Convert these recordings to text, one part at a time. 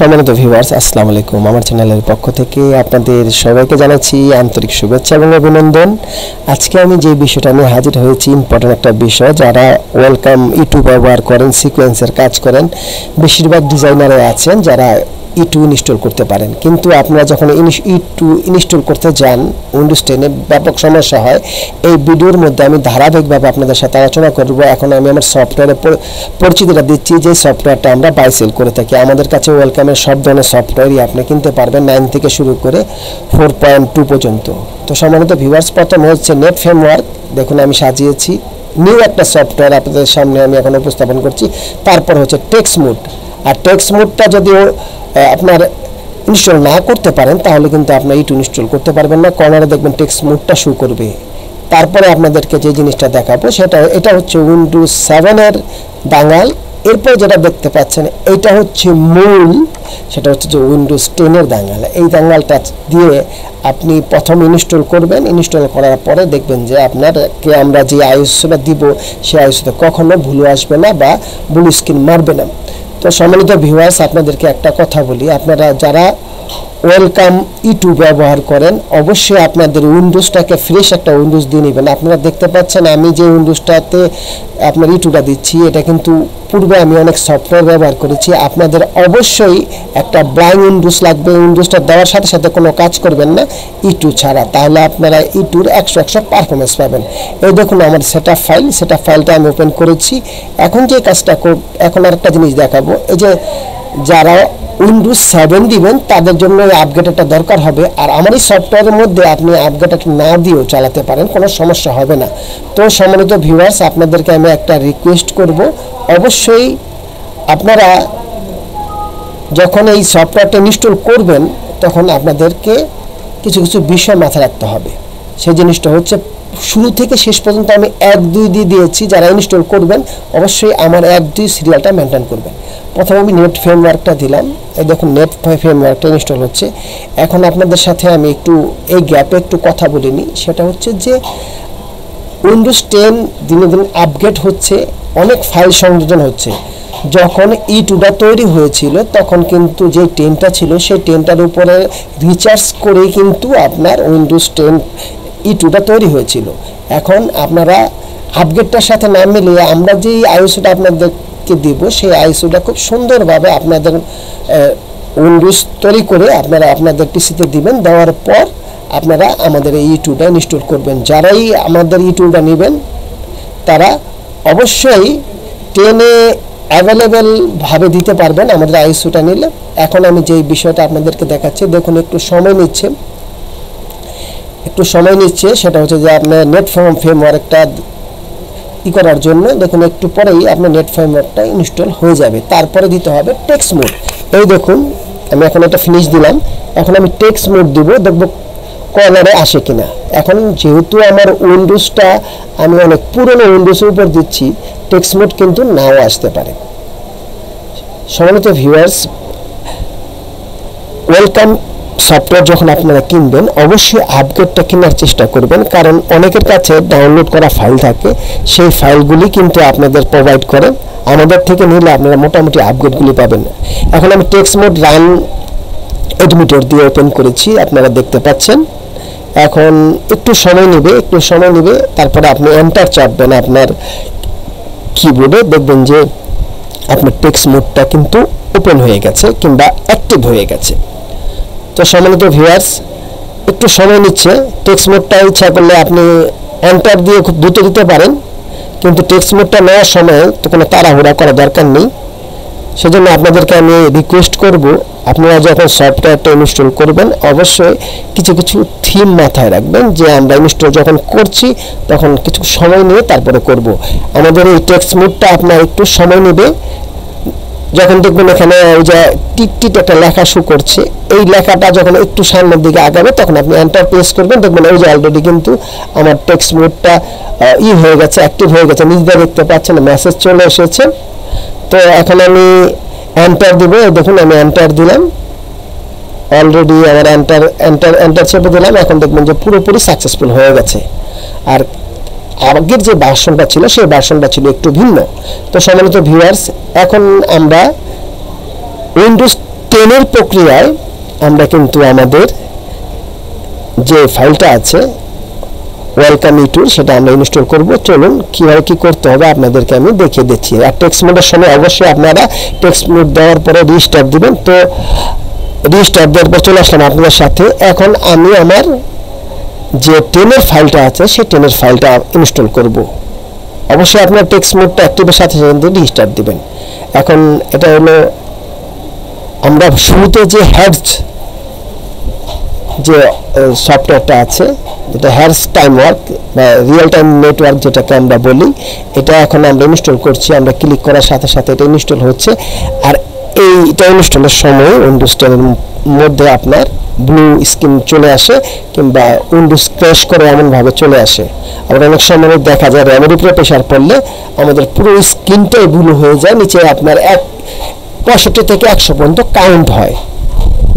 সম্মানিত ভিউয়ার্স, আসসালামু আলাইকুম। আমার চ্যানেলের পক্ষ থেকে আপনাদের সবাইকে জানাচ্ছি আন্তরিক শুভেচ্ছা এবং অভিনন্দন। আজকে আমি যে বিষয়টা নিয়ে হাজির হয়েছি, ইম্পর্টেন্ট একটা বিষয়। যারা ওয়েলকাম ইউটিউব ব্যবহার করেন, সিকোয়েন্সের কাজ করেন, বেশিরভাগ ডিজাইনারে আছেন যারা ই2 ইনস্টল করতে পারেন, কিন্তু আপনারা যখন ই2 ইনস্টল করতে যান উইন্ডোজ 10-এ ব্যাপক সমস্যা হয়। এই ভিডিওর মধ্যে আমি ধারাবাহিকভাবে আপনাদের সাথে আলোচনা করব। এখন আমি আমার সফটওয়্যারের পরিচিতিটা দিচ্ছি, যে সফটওয়্যারটা আমরা বাই সেল করে থাকি। আমাদের কাছে ওয়েলকামের সব ধরনের সফটওয়্যারই আপনি কিনতে পারবেন, 9 থেকে শুরু করে 4.2 পর্যন্ত। তো সম্মানিত ভিউয়ার্স, প্রথম হচ্ছে নেট ফ্রেমওয়ার্ক। দেখুন আমি সাজিয়েছি নিউ একটা সফটওয়্যার আপনাদের সামনে আমি এখন উপস্থাপন করছি। তারপর হচ্ছে টেক্সট মোড। আর টেক্সট মোডটা যদিও আপনার ইনস্টল না করতে পারেন তাহলে কিন্তু আপনার ই2 ইনস্টল করতে পারবেন না। কর্নারে দেখবেন টেক্সট মোডটা শো করবে। তারপরে আপনাদেরকে যে জিনিসটা দেখাবো এটা হচ্ছে উইন্ডোজ 7-এর দাঙ্গাল। এরপর যেটা দেখতে পাচ্ছেন এটা হচ্ছে মূল, সেটা হচ্ছে যে উইন্ডোজ 10-এর দাঙ্গাল। এই দাঙ্গালটা দিয়ে আপনি প্রথম ইনস্টল করবেন। ইনস্টল করার পরে দেখবেন যে আপনারকে আমরা যে আইএসওটা দিব সেই আইএসওতে কখনো ভুল আসবে না বা ব্লু স্ক্রিন মারবে না। তো সম্মানিত ভিউয়ার্স, আপনাদেরকে একটা কথা বলি, আপনারা যারা ওয়েলকাম ই2 ব্যবহার করেন অবশ্যই আপনাদের উইন্ডোজটাকে ফ্রেশ একটা উইন্ডোজ দিয়ে নেবেন। আপনারা দেখতে পাচ্ছেন আমি যে উইন্ডোজটাতে আপনার ই2টা দিচ্ছি, এটা কিন্তু পূর্বে আমি অনেক সফটওয়্যার ব্যবহার করেছি। আপনাদের অবশ্যই একটা ব্লাইন্ড উইন্ডোজ লাগবে। উইন্ডোজটা দেওয়ার সাথে সাথে কোনো কাজ করবেন না ই2 ছাড়া, তাহলে আপনারা ই2-র 100% পারফরমেন্স পাবেন। এই দেখুন আমার সেটআপ ফাইলটা আমি ওপেন করেছি। এখন যে কাজটা এখন আরেকটা জিনিস দেখাবো। এই যে যারা উইন্ডোজ 7 দিবেন তাদের জন্য এই আপগ্রেডটা দরকার হবে। আর আমার এই সফটওয়্যারের মধ্যে আপনি আপগ্রেড না দিয়েও চালাতে পারেন, কোনো সমস্যা হবে না। তো সম্মানিত ভিউয়ার্স, আপনাদেরকে আমি একটা রিকোয়েস্ট করব, অবশ্যই আপনারা যখন এই সফটওয়্যারটা ইনস্টল করবেন তখন আপনাদেরকে কিছু কিছু বিষয় মাথায় রাখতে হবে। সেই জিনিসটা হচ্ছে শুরু থেকে শেষ পর্যন্ত আমি 1-2 দিয়ে দিয়েছি। যারা ইনস্টল করবেন অবশ্যই আমার 1-2 সিরিয়ালটা মেনটেন করবেন। প্রথমে আমি নেট ফ্রেমওয়ার্কটা দিলাম। এই দেখুন নেট ফ্রেমওয়ার্কটা ইনস্টল হচ্ছে। এখন আপনাদের সাথে আমি একটু এই গ্যাপে একটু কথা বলে নিই। সেটা হচ্ছে যে উইন্ডোজ 10 দিনে দিন আপগ্রেড হচ্ছে, অনেক ফাইল সংযোজন হচ্ছে। যখন ই2টা তৈরি হয়েছিল তখন কিন্তু যে 10টা ছিল সেই 10টার উপরে রিচার্জ করেই কিন্তু আপনার উইন্ডোজ 10 ই2টা তৈরি হয়েছিল। এখন আপনারা আপগ্রেডটার সাথে না মিলিয়ে আমরা যেই আইএসওটা আপনাদেরকে দিব সেই আইএসওটা খুব সুন্দরভাবে আপনাদের উইন্ডোজ তৈরি করে আপনারা আপনাদের পিসিতে দিবেন। দেওয়ার পর আপনারা আমাদের এই ই2টা ইনস্টল করবেন। যারাই আমাদের ই2টা নেবেন তারা অবশ্যই 10-এ অ্যাভেলেবেলভাবে দিতে পারবেন আমাদের আইএসওটা নিলে। এখন আমি যেই বিষয়টা আপনাদেরকে দেখাচ্ছি, দেখুন একটু সময় নিচ্ছে। সেটা হচ্ছে যে আপনার নেট ফ্রেমওয়ার্কটা করার জন্য দেখুন একটু পরেই আপনার নেট ফ্রেমওয়ার্কটা ইনস্টল হয়ে যাবে। তারপরে দিতে হবে টেক্সট মোড। এই দেখুন আমি এখন এটা ফিনিশ দিলাম। এখন আমি টেক্সট মোড দিব, দেখব কর্নারে আসে কিনা। এখন যেহেতু আমার উইন্ডোজটা আমি অনেক পুরনো উইন্ডোজের উপর দিচ্ছি, টেক্সট মোড কিন্তু নাও আসতে পারে। সম্মানিত ভিউয়ার্স, ওয়েলকাম সফটওয়্যার যখন আপনারা কিনবেন অবশ্যই আপগ্রেডটা কেনার চেষ্টা করবেন, কারণ অনেকের কাছে ডাউনলোড করা ফাইল থাকে, সেই ফাইলগুলি কিন্তু আপনাদের প্রোভাইড করেন। আমাদের থেকে নিলে আপনারা মোটামুটি আপগ্রেডগুলি পাবেন। এখন আমি টেক্সট মোড রান এডমিটর দিয়ে ওপেন করেছি, আপনারা দেখতে পাচ্ছেন। এখন একটু সময় নেবে, তারপরে আপনি এন্টার চাপবেন আপনার কিবোর্ডে, দেখবেন যে আপনার টেক্সট মোডটা কিন্তু ওপেন হয়ে গেছে কিংবা অ্যাক্টিভ হয়ে গেছে। তো সম্মানিত ভিউয়ার্স, একটু সময় নিচ্ছে। টেক্সট মোডটা ইচ্ছা করলে আপনি এন্টার দিয়ে খুব দ্রুত দিতে পারেন, কিন্তু টেক্সট মোডটা নেওয়ার সময় তো কোনো তাড়াহুড়া করা দরকার নেই। সেজন্য আপনাদেরকে আমি রিকোয়েস্ট করব, আপনারা যখন সফটওয়্যারটা ইনস্টল করবেন অবশ্যই কিছু কিছু থিম মাথায় রাখবেন, যে আমরা ইনস্টল যখন করছি তখন কিছু সময় নিয়ে তারপরে করব। আমাদের এই টেক্সট মোডটা আপনার একটু সময় নেবে। যখন দেখবেন এখানে ওই যে টিকটিক একটা লেখা শো করছে, এই লেখাটা যখন একটু সামনের দিকে আগাবে তখন আপনি এন্টার প্রেস করবেন। দেখবেন ওই যে অলরেডি কিন্তু আমার টেক্সট মোডটা হয়ে গেছে, অ্যাক্টিভ হয়ে গেছে। নিজেরা দেখতে পাচ্ছেন মেসেজ চলে এসেছে। তো এখন আমি এন্টার দিব। দেখুন আমি এন্টার দিলাম, অলরেডি আমার এন্টার চেপে দিলাম। এখন দেখবেন যে পুরোপুরি সাকসেসফুল হয়ে গেছে। আর আগের যে ভার্সনটা ছিল সেই ভার্সনটা ছিল একটু ভিন্ন। তো সম্মানিত ভিউয়ার্স, এখন আমরা উইন্ডোজ 10 প্রক্রিয়ায় আমরা কিন্তু আমাদের যে ফাইলটা আছে ওয়েলকাম ইটু সেটা আমরা ইনস্টল করব। চলুন কিভাবে কি করতে হবে আপনাদেরকে আমি দেখিয়ে দিচ্ছি। আর টেক্সট মোডের সময় অবশ্যই আপনারা টেক্সট মোড দেওয়ার পরে রিস্টার্ট দিবেন। তো রিস্টার্ট দেওয়ার পর চলে আসলাম আপনাদের সাথে। এখন আমি আমার যে 10 ফাইলটা আছে সেই 10 ফাইলটা ইনস্টল করব। অবশ্যই আপনার টেক্সট মোডটা অ্যাক্টিভের সাথে সাথে রিস্টার্ট দিবেন। এখন এটা হলো আমরা শুরুতে যে হ্যাডস যে সফটওয়্যারটা আছে যেটা হ্যাডস টাইম ওয়ার্ক বা রিয়েল টাইম নেটওয়ার্ক যেটাকে আমরা বলি, এটা এখন আমরা ইনস্টল করছি। আমরা ক্লিক করার সাথে সাথে এটা ইনস্টল হচ্ছে। আর এইটা ইনস্টলের সময় উইন্ডোজ 10 এর মধ্যে আপনার ব্লু স্ক্রিন চলে আসে কিংবা উইন্ডোজ ক্র্যাশ করে এমনভাবে চলে আসে। আবার অনেক সময় দেখা যায় র্যামের উপরে প্রেশার পড়লে আমাদের পুরো স্ক্রিনটাই ব্লু হয়ে যায়, নিচে আপনার 65 থেকে 100 পর্যন্ত কাউন্ট হয়।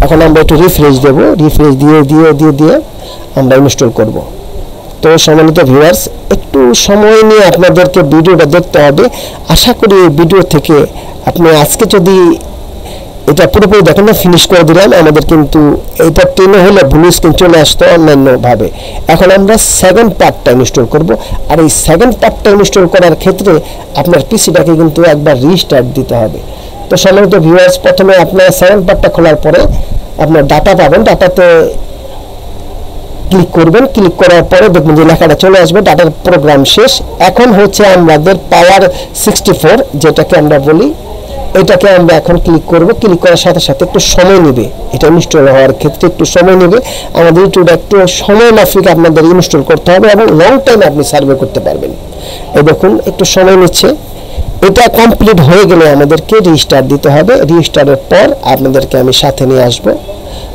এখন আমরা একটু রিফ্রেশ দেব, রিফ্রেশ দিয়ে দিয়ে দিয়ে দিয়ে আমরা ইনস্টল করব। তো সম্মানিত ভিউয়ার্স, একটু সময় নিয়ে আপনাদেরকে ভিডিওটা দেখতে হবে। আশা করি এই ভিডিও থেকে আপনি আজকে যদি এটা পুরোপুরি দেখেন না, ফিনিশ করে দিলাম, আমাদের কিন্তু এটা 10 হলে ব্লু স্ক্রিন চলে আসতো অন্যান্যভাবে। এখন আমরা সেকেন্ড পার্টটা ইনস্টল করব। আর এই সেকেন্ড পার্টটা ইনস্টল করার ক্ষেত্রে আপনার পিসিটাকে কিন্তু একবার রিস্টার্ট দিতে হবে। তো সম্মানিত ভিউয়ার্স, প্রথমে আপনার সেকেন্ড পার্টটা খোলার পরে আপনার ডাটা পাবেন, ডাটাতে ক্লিক করবেন। ক্লিক করার পরে দেখবেন যে লেখাটা চলে আসবে ডাটার প্রোগ্রাম শেষ। এখন হচ্ছে আমাদের পাওয়ার 64 যেটাকে আমরা বলি, এটাকে আমরা এখন ক্লিক করব। ক্লিক করার সাথে সাথে একটু সময় নেবে, এটা ইনস্টল হওয়ার ক্ষেত্রে একটু সময় নেবে। আমাদের ইউটিউবে একটু সময় মাফিক আপনাদের ইনস্টল করতে হবে এবং লং টাইম আপনি সার্ভে করতে পারবেন। এই দেখুন একটু সময় নিচ্ছে। এটা কমপ্লিট হয়ে গেলে আমাদেরকে রিস্টার্ট দিতে হবে। রিস্টার্টের পর আপনাদেরকে আমি সাথে নিয়ে আসব।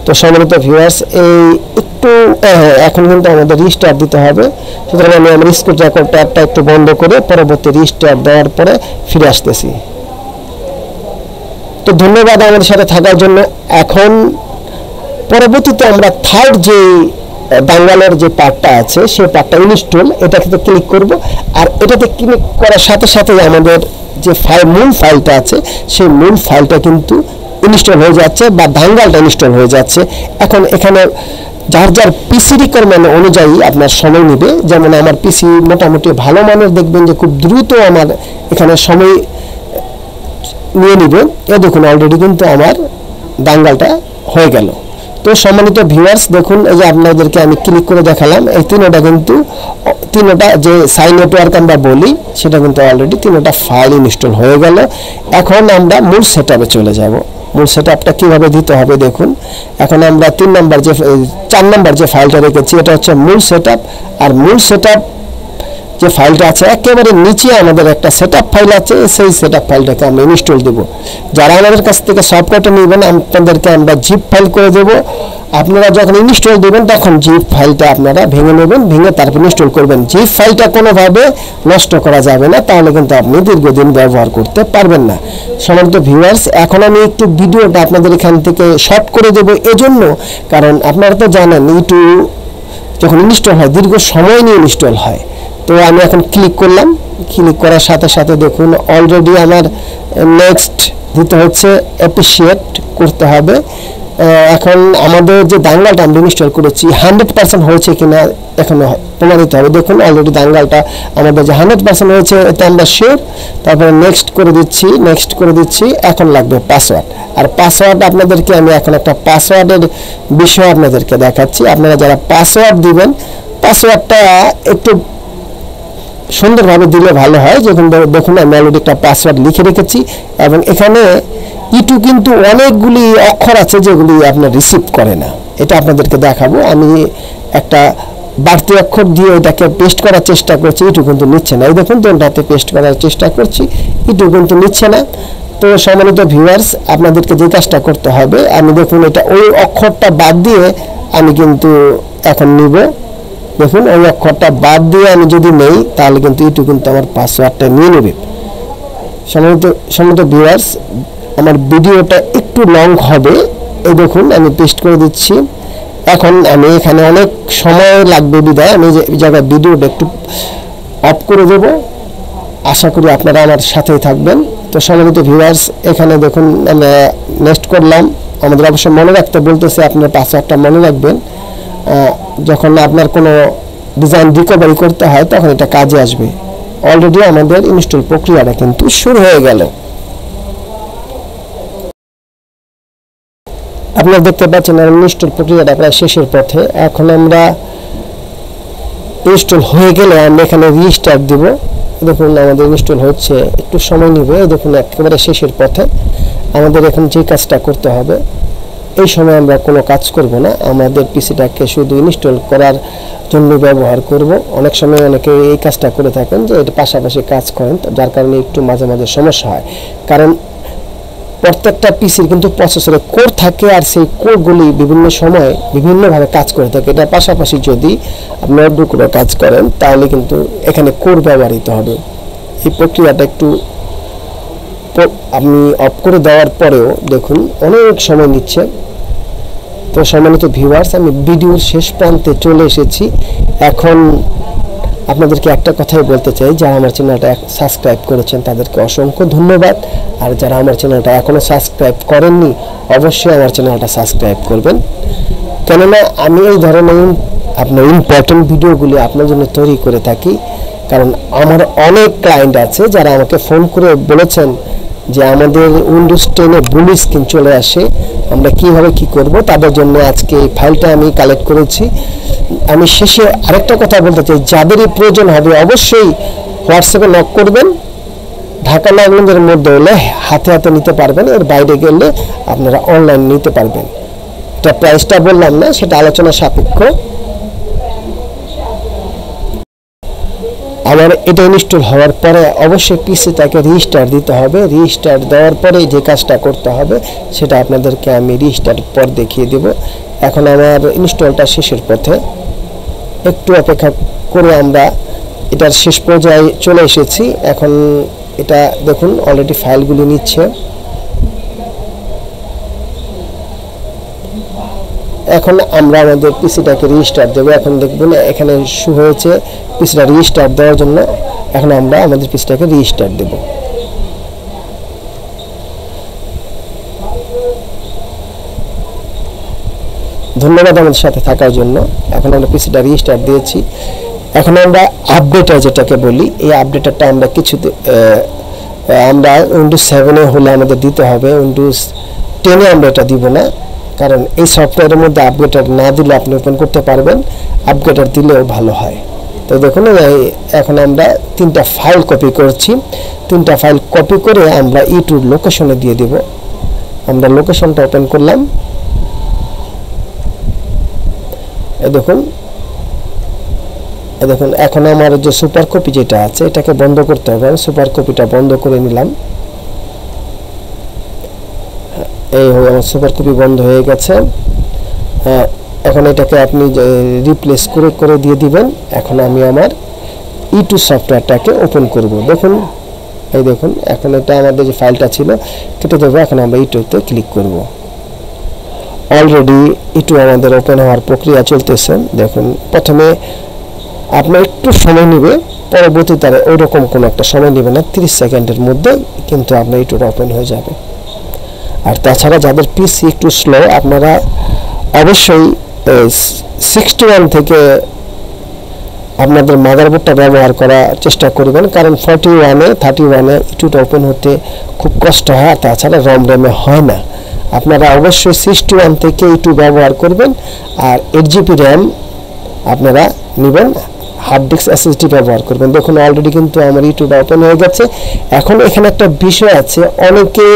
তো সম্মানিত ভিউয়ার্স, এই একটু এখন কিন্তু আমাদের রিস্টার্ট দিতে হবে। সুতরাং আমি আমার স্ক্রিন রেকর্ডারটা একটু বন্ধ করে পরবর্তী রিস্টার্ট দেওয়ার পরে ফিরে আসতেছি। তো ধন্যবাদ আমাদের সাথে থাকার জন্য। এখন পরবর্তীতে আমরা থার্ড যে বাঙ্গালোর যে পার্টটা আছে সেই পার্টটা ইনস্টল, এটাতে ক্লিক করব। আর এটাতে ক্লিক করার সাথে সাথে আমাদের যে মূল ফাইলটা আছে সেই মূল ফাইলটা কিন্তু ইনস্টল হয়ে যাচ্ছে বা বাঙ্গালটা ইনস্টল হয়ে যাচ্ছে। এখন এখানে যার যার পিসি রিকোয়ারমেন্ট অনুযায়ী আপনার সময় নেবে। যেমন আমার পিসি মোটামুটি ভালো মানের, দেখবেন যে খুব দ্রুত আমার এখানে সময় নিয়ে নেবে। এ দেখুন অলরেডি কিন্তু আমার বাঙ্গালটা হয়ে গেল। তো সম্মানিত ভিউয়ার্স, দেখুন এই যে আপনাদেরকে আমি ক্লিক করে দেখালাম, এই তিনটা কিন্তু তিনটা যে সাইন নেটওয়ার্ক আমরা বলি সেটা কিন্তু অলরেডি তিনটা ফাইল ইনস্টল হয়ে গেল। এখন আমরা মূল সেটআপে চলে যাব। মূল সেটআপটা কিভাবে দিতে হবে দেখুন। এখন আমরা 4 নাম্বার যে ফাইলটা রেখেছি এটা হচ্ছে মূল সেটআপ। আর মূল সেটআপ যে ফাইলটা আছে একেবারে নিচে আমাদের একটা সেটআপ ফাইল আছে, সেই সেটআপ ফাইলটাকে আমরা ইনস্টল দেব। যারা আমাদের কাছ থেকে সফটওয়্যারটা নেবেন আপনাদেরকে আমরা জিপ ফাইল করে দেব। আপনারা যখন ইনস্টল দেবেন তখন জিপ ফাইলটা আপনারা ভেঙে নেবেন, ভেঙে তারপর ইনস্টল করবেন। জিপ ফাইলটা কোনোভাবে নষ্ট করা যাবে না, তাহলে কিন্তু আপনি দীর্ঘদিন ব্যবহার করতে পারবেন না। সম্মানিত ভিউয়ার্স, এখন আমি একটু ভিডিওটা আপনাদের এখান থেকে শর্ট করে দেব এজন্য, কারণ আপনারা তো জানেন ইউটিউব যখন ইনস্টল হয় দীর্ঘ সময় নিয়ে ইনস্টল হয়। তো আমি এখন ক্লিক করলাম। ক্লিক করার সাথে সাথে দেখুন অলরেডি আমার নেক্সট দিতে হচ্ছে, অ্যাপ্রিশিয়েট করতে হবে। এখন আমাদের যে দাঙ্গালটা আমরা ইনস্টল করেছি 100% হয়েছে কিনা এখন প্রমাণিত হবে। দেখুন অলরেডি দাঙ্গালটা আমাদের যে 100% হয়েছে এটা আমরা শিওর। তারপরে নেক্সট করে দিচ্ছি। এখন লাগবে পাসওয়ার্ড। আর পাসওয়ার্ড আপনাদেরকে আমি এখন একটা পাসওয়ার্ডের বিষয় আপনাদেরকে দেখাচ্ছি। আপনারা যারা পাসওয়ার্ড দিবেন পাসওয়ার্ডটা একটু সুন্দরভাবে দিলে ভালো হয়। যখন দেখুন আমি অলরেডি একটা পাসওয়ার্ড লিখে রেখেছি এবং এখানে ইউটিউব কিন্তু অনেকগুলি অক্ষর আছে যেগুলি আপনার রিসিভ করে না, এটা আপনাদেরকে দেখাবো। আমি একটা বাড়তি অক্ষর দিয়ে এটাকে পেস্ট করার চেষ্টা করছি, ইউটিউব কিন্তু নিচ্ছে না। এই দেখুন দুটাতে পেস্ট করার চেষ্টা করছি, ইউটিউব কিন্তু নিচ্ছে না। তো সম্মানিত ভিউয়ার্স, আপনাদেরকে যে কাজটা করতে হবে, আমি দেখুন এটা ওই অক্ষরটা বাদ দিয়ে আমি কিন্তু এখন নিব। দেখুন ওই অক্ষরটা বাদ দিয়ে আমি যদি নেই তাহলে কিন্তু ইউটিউব কিন্তু আমার পাসওয়ার্ডটা নিয়ে নেবে। সম্মানিত ভিউয়ার্স, আমার ভিডিওটা একটু লং হবে। এই দেখুন আমি পেস্ট করে দিচ্ছি। এখন আমি এখানে অনেক সময় লাগবে বিধায় আমি যে জায়গায় ভিডিওটা একটু অফ করে দেব। আশা করি আপনারা আমার সাথেই থাকবেন। তো সম্মানিত ভিউয়ার্স, এখানে দেখুন আমরা নেক্সট করলাম। আমাদের অবশ্যই মনে রাখতে বলতেছে, আপনার পাসওয়ার্ডটা মনে রাখবেন। যখন আপনার কোনো ডিজাইন রিকভারি করতে হয় তখন এটা কাজে আসবে। অলরেডি আমাদের ইনস্টল প্রক্রিয়াটা কিন্তু শুরু হয়ে গেল। আপনারা দেখতে পাচ্ছেন ইনস্টল প্রক্রিয়াটা প্রায় শেষের পথে। এখন আমরা ইনস্টল হয়ে গেলে আমরা এখানে রিস্টার্ট দিব। দেখুন আমাদের ইনস্টল হচ্ছে, একটু সময় নেবে। দেখুন একেবারে শেষের পথে। আমাদের এখন যে কাজটা করতে হবে, এই সময় আমরা কোনো কাজ করব না, আমাদের পিসিটাকে শুধু ইনস্টল করার জন্য ব্যবহার করব। অনেক সময় অনেকে এই কাজটা করে থাকেন যে এটা পাশাপাশি কাজ করেন, যার কারণে একটু মাঝে মাঝে সমস্যা হয়। কারণ প্রত্যেকটা পিসির কিন্তু প্রসেসরে কোর থাকে, আর সেই কোরগুলি বিভিন্ন সময় বিভিন্নভাবে কাজ করে থাকে। এটা পাশাপাশি যদি আপনি নোটবুক করে কাজ করেন তাহলে কিন্তু এখানে কোর ব্যবহৃত হবে। এই প্রক্রিয়াটা একটু আপনি অফ করে দেওয়ার পরেও দেখুন অনেক সময় নিচ্ছে। তো সম্মানিত ভিউয়ার্স, আমি ভিডিওর শেষ প্রান্তে চলে এসেছি। এখন আপনাদেরকে একটা কথাই বলতে চাই, যারা আমার চ্যানেলটা সাবস্ক্রাইব করেছেন তাদেরকে অসংখ্য ধন্যবাদ। আর যারা আমার চ্যানেলটা এখনও সাবস্ক্রাইব করেননি অবশ্যই আমার চ্যানেলটা সাবস্ক্রাইব করবেন, কেননা আমি এই ধরনের আপনার ইম্পর্টেন্ট ভিডিওগুলি আপনার জন্য তৈরি করে থাকি। কারণ আমার অনেক ক্লায়েন্ট আছে যারা আমাকে ফোন করে বলেছেন যে আমাদের উইন্ডোজ 10-এ ব্লু স্ক্রিন চলে আসে, আমরা কিভাবে কি করব। তাদের জন্য আজকে এই ফাইলটা আমি কালেক্ট করেছি। আমি শেষে আরেকটা কথা বলতে চাই, যাদেরই প্রয়োজন হবে অবশ্যই হোয়াটসঅ্যাপে নক করবেন। ঢাকা নারায়ণগঞ্জের মধ্যে হলে হাতে হাতে নিতে পারবেন, এর বাইরে গেলে আপনারা অনলাইন নিতে পারবেন। এটা প্রাইসটা বললাম না, সেটা আলোচনা সাপেক্ষ। আমার এটা ইনস্টল হওয়ার পরে অবশ্যই পিসিটাকে রিস্টার্ট দিতে হবে। রিস্টার্ট দেওয়ার পরে যে কাজটা করতে হবে সেটা আপনাদেরকে আমি রিস্টার্ট পর দেখিয়ে দেব। এখন আমার ইনস্টলটা শেষের পথে, একটু অপেক্ষা করে আমরা এটার শেষ পর্যায়ে চলে এসেছি। এখন এটা দেখুন অলরেডি ফাইলগুলি নিচ্ছে। এখন আমরা আমাদের পিসিটাকে রিস্টার্ট দেবো। এখন দেখবেন এখানে শু হয়েছে পিসিটা রিস্টার্ট দেওয়ার জন্য। এখন আমরা আমাদের পিসিটাকে রিস্টার্ট দেব। ধন্যবাদ আমাদের সাথে থাকার জন্য। এখন আমরা পিসিটা রিস্টার্ট দিয়েছি। এখন আমরা আপডেটার যেটাকে বলি, এই আপডেটারটা আমরা আমরা উইন্ডোজ 7-এ হলে আমাদের দিতে হবে, উইন্ডোজ 10-এ আমরা এটা দিব না। কারণ এই সফটওয়্যারের মধ্যে আপডেটার না দিলে আপনি ওপেন করতে পারবেন, আপডেটার দিলেও ভালো হয়। তো দেখুন এখন আমরা 3টা ফাইল কপি করছি। 3টা ফাইল কপি করে আমরা ইউটিউব লোকেশনে দিয়ে দেব। আমরা লোকেশনটা ওপেন করলাম। এই দেখুন এখন আমার যে সুপার কপি যেটা আছে এটাকে বন্ধ করতে হবে। আমি সুপার কপিটা বন্ধ করে নিলাম। এই আমার সুপার কপি বন্ধ হয়ে গেছে। এখন এটাকে আপনি রিপ্লেস করে দিয়ে দিবেন। এখন আমি আমার ইউটিউব সফটওয়্যারটাকে ওপেন করব। দেখুন এই দেখুন এখন এটা আমাদের যে ফাইলটা ছিল কেটে দেবো। এখন আমরা ইউটিউবতে ক্লিক করব। অলরেডি ইউটিউব আমাদের ওপেন হওয়ার প্রক্রিয়া চলতেছে। দেখুন প্রথমে আপনার একটু সময় নেবে, পরবর্তীতে ওইরকম কোনো একটা সময় নেবে না, 30 সেকেন্ডের মধ্যে কিন্তু আপনার ইউটিউব ওপেন হয়ে যাবে। আর তাছাড়া যাদের পিসি একটু স্লো, আপনারা অবশ্যই 61 থেকে আপনাদের মাদারবোর্ডটা ব্যবহার করার চেষ্টা করবেন। কারণ 31-এ ইউটিউবটা ওপেন হতে খুব কষ্ট হয়। তাছাড়া রম-রমে হয় না। আপনারা অবশ্যই 61 থেকে ইউটিউব ব্যবহার করবেন। আর 8GB র্যাম আপনারা নেবেন, হার্ড ডিস্ক এসএসডি ব্যবহার করবেন। দেখুন অলরেডি কিন্তু আমার ইউটিউব ওপেন হয়ে গেছে। এখন এখানে একটা বিষয় আছে, অনেকে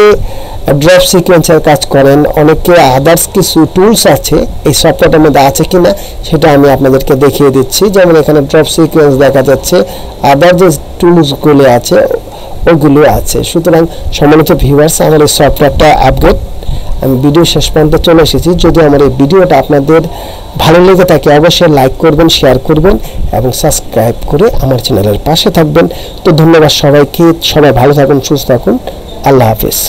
ড্রপ সিকোয়েন্সের কাজ করেন, অনেকে আদার্স কিছু টুলস আছে এই সফটওয়্যারটার মধ্যে আছে কিনা সেটা আমি আপনাদেরকে দেখিয়ে দিচ্ছি। যেমন এখানে ড্রপ সিকোয়েন্স দেখা যাচ্ছে, আদার যে টুলসগুলো আছে ওগুলো আছে। সুতরাং সম্মানিত ভিউয়ার্স, আমার এই সফটওয়্যারটা আপডেট আমি ভিডিও শেষ পর্যন্ত চলে এসেছি। যদি আমার এই ভিডিওটা আপনাদের ভালো লেগে থাকে অবশ্যই লাইক করবেন, শেয়ার করবেন এবং সাবস্ক্রাইব করে আমার চ্যানেলের পাশে থাকবেন। তো ধন্যবাদ সবাইকে। সবাই ভালো থাকুন, সুস্থ থাকুন। আল্লাহ হাফেজ।